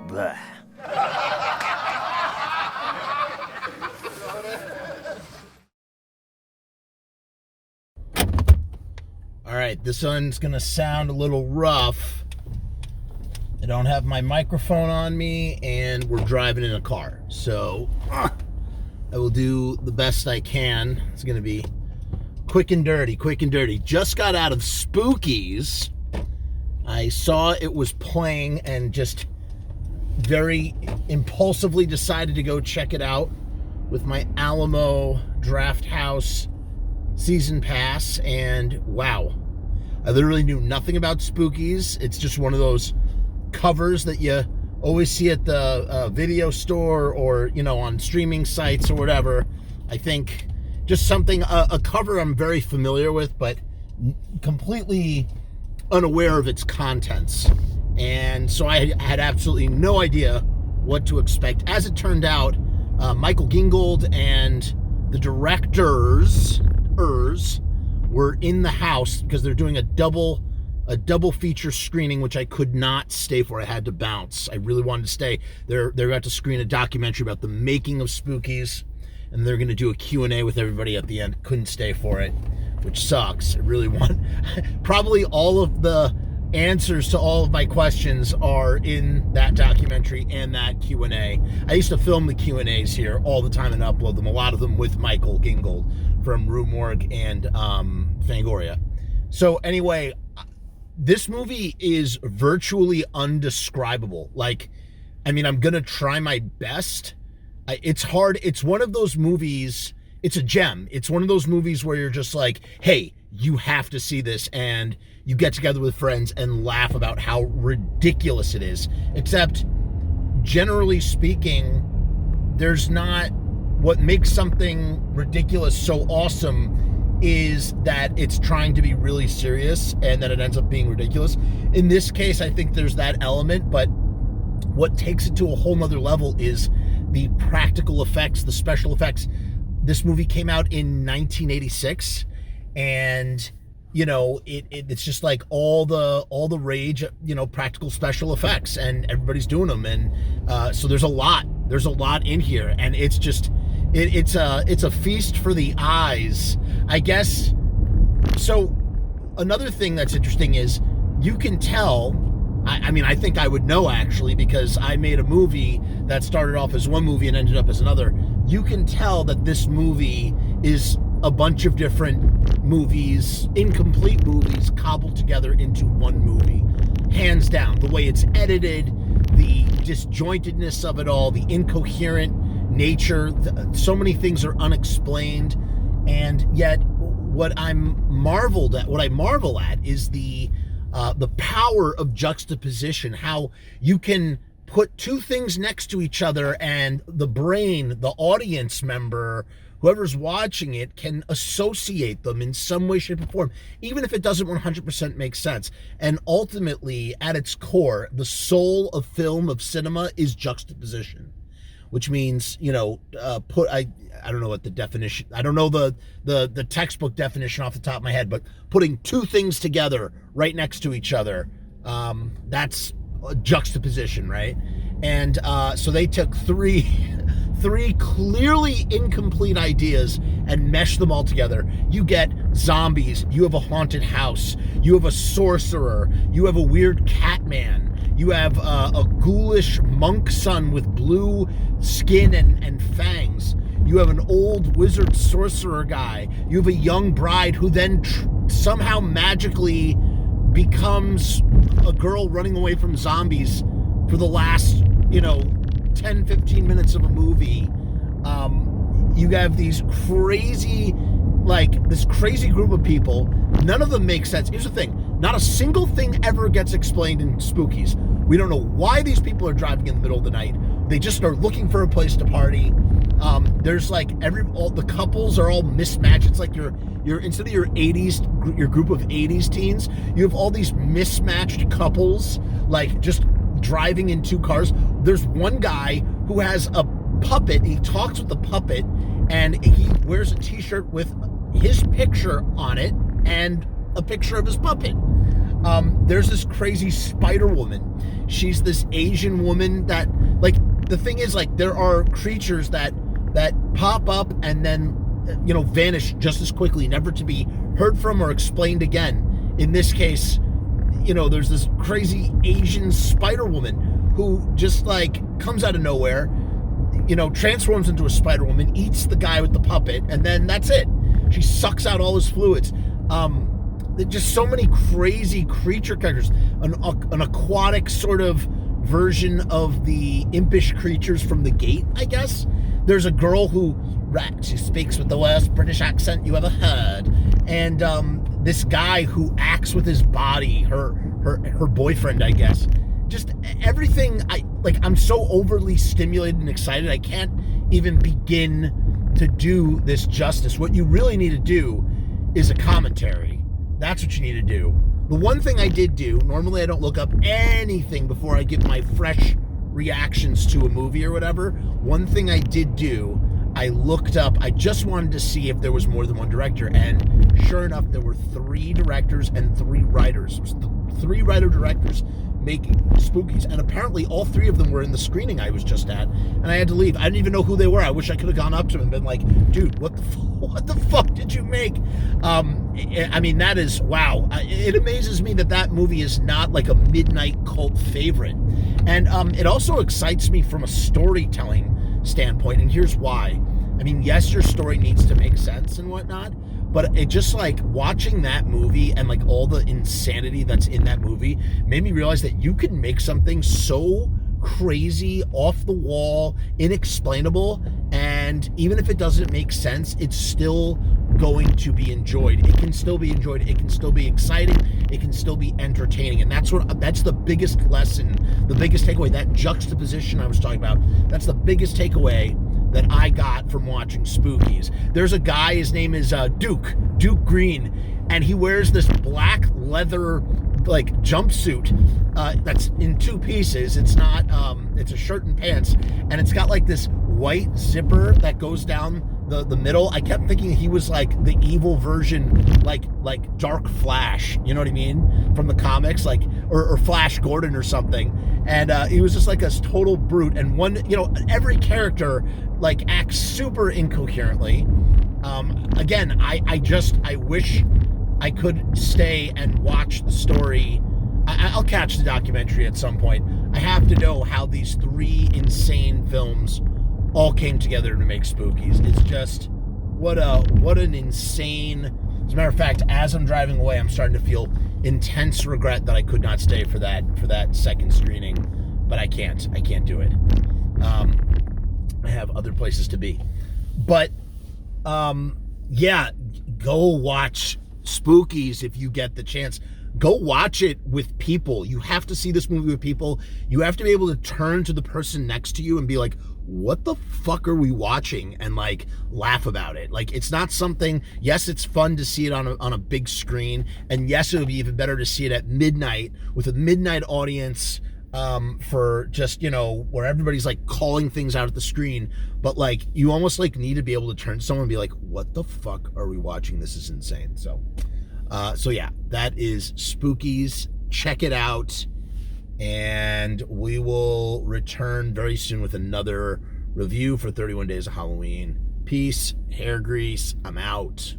Blah. All right, this one's gonna sound a little rough. I don't have my microphone on me, and we're driving in a car. So I will do the best I can. It's gonna be quick and dirty, quick and dirty. Just got out of Spookies. I saw it was playing and just very impulsively decided to go check it out with my Alamo Draft House season pass, and wow, I literally knew nothing about Spookies. It's just one of those covers that you always see at the video store or, you know, on streaming sites or whatever. I think just something, a cover I'm very familiar with, but completely unaware of its contents. And so I had absolutely no idea what to expect. As it turned out, Michael Gingold and the directors were in the house because they're doing a double feature screening, which I could not stay for. I had to bounce. I really wanted to stay. They're about to screen a documentary about the making of Spookies, and they're going to do a Q&A with everybody at the end. Couldn't stay for it, which sucks. I really want... Probably all of the answers to all of my questions are in that documentary and that Q&A. I used to film the Q&As here all the time and upload them, a lot of them with Michael Gingold from Rue Morgue and Fangoria. So anyway, this movie is virtually undescribable. Like, I mean, I'm gonna try my best. It's hard. It's one of those movies, it's a gem. It's one of those movies where you're just like, hey, you have to see this, and you get together with friends and laugh about how ridiculous it is. Except, generally speaking, there's not... What makes something ridiculous so awesome is that it's trying to be really serious and then it ends up being ridiculous. In this case, I think there's that element, but what takes it to a whole nother level is the practical effects, the special effects. This movie came out in 1986, and you know, it's just like all the rage, you know, practical special effects, and everybody's doing them, and so there's a lot in here, and it's just it's a feast for the eyes, I guess. So another thing that's interesting is you can tell, I mean, I think I would know actually, because I made a movie that started off as one movie and ended up as another. You can tell that this movie is a bunch of different movies, incomplete movies, cobbled together into one movie. Hands down. The way it's edited, the disjointedness of it all, the incoherent nature, so many things are unexplained, and yet what I marvel at is the power of juxtaposition, how you can put two things next to each other and the brain, the audience member, whoever's watching it, can associate them in some way, shape, or form, even if it doesn't 100% make sense. And ultimately, at its core, the soul of film, of cinema, is juxtaposition, which means, you know, I don't know what the definition, I don't know the textbook definition off the top of my head, but putting two things together right next to each other, that's a juxtaposition, right? And so they took three clearly incomplete ideas and meshed them all together. You get zombies, you have a haunted house, you have a sorcerer, you have a weird cat man, you have a ghoulish monk son with blue skin and fangs, you have an old wizard sorcerer guy, you have a young bride who then somehow magically becomes a girl running away from zombies for the last, 10-15 minutes of a movie. You have these crazy, this crazy group of people. None of them make sense. Here's the thing. Not a single thing ever gets explained in Spookies. We don't know why these people are driving in the middle of the night. They just are looking for a place to party. There's all the couples are all mismatched. It's like you're instead of your group of 80s teens, you have all these mismatched couples, just driving in two cars. There's one guy who has a puppet. He talks with the puppet, and he wears a t-shirt with his picture on it and a picture of his puppet. There's this crazy spider woman. She's this Asian woman that, like, the thing is, like, there are creatures that pop up and then, vanish just as quickly, never to be heard from or explained again. In this case, there's this crazy Asian spider woman who just, like, comes out of nowhere, transforms into a spider woman, eats the guy with the puppet, and then that's it. She sucks out all his fluids. Just so many crazy creature characters. An aquatic sort of version of the impish creatures from The Gate, I guess. There's a girl who she speaks with the worst British accent you ever heard, and this guy who acts with his body, her boyfriend, I guess. Just everything. I'm so overly stimulated and excited, I can't even begin to do this justice. What you really need to do is a commentary. That's what you need to do. The one thing I did do, normally I don't look up anything before I give my fresh reactions to a movie or whatever. One thing I did do, I looked up, I just wanted to see if there was more than one director, and sure enough, there were 3 directors and 3 writers. It was 3 writer-directors making Spookies, and apparently all 3 of them were in the screening I was just at, and I had to leave. I didn't even know who they were. I wish I could have gone up to them and been like, dude, what the fuck did you make? That is, wow. It amazes me that movie is not like a midnight cult favorite. And it also excites me from a storytelling standpoint, and here's why. Yes, your story needs to make sense and whatnot, but it just, like, watching that movie and, like, all the insanity that's in that movie made me realize that you can make something so crazy, off the wall, inexplainable, and even if it doesn't make sense, it's still going to be enjoyed. It can still be enjoyed. It can still be exciting. It can still be entertaining. And that's the biggest lesson, the biggest takeaway, that juxtaposition I was talking about. That's the biggest takeaway that I got from watching Spookies. There's a guy, his name is Duke Green, and he wears this black leather, like, jumpsuit that's in 2 pieces. It's not, it's a shirt and pants, and it's got, like, this white zipper that goes down the middle. I kept thinking he was, like, the evil version, like Dark Flash, you know what I mean, from the comics, like, or Flash Gordon or something. And he was just like a total brute. And every character, like, acts super incoherently. Again, I wish I could stay and watch the story. I'll catch the documentary at some point. I have to know how these 3 insane films all came together to make Spookies. It's just, what an insane. As a matter of fact, as I'm driving away, I'm starting to feel intense regret that I could not stay for that second screening, but I can't do it. I have other places to be. But go watch Spookies if you get the chance. Go watch it with people. You have to see this movie with people. You have to be able to turn to the person next to you and be like, what the fuck are we watching? And, like, laugh about it. Like, it's not something, yes, it's fun to see it on a big screen, and yes, it would be even better to see it at midnight with a midnight audience, for just, where everybody's, like, calling things out at the screen, but, like, you almost, like, need to be able to turn to someone and be like, what the fuck are we watching? This is insane. So yeah, that is Spookies. Check it out. And we will return very soon with another review for 31 Days of Halloween. Peace, hair grease, I'm out.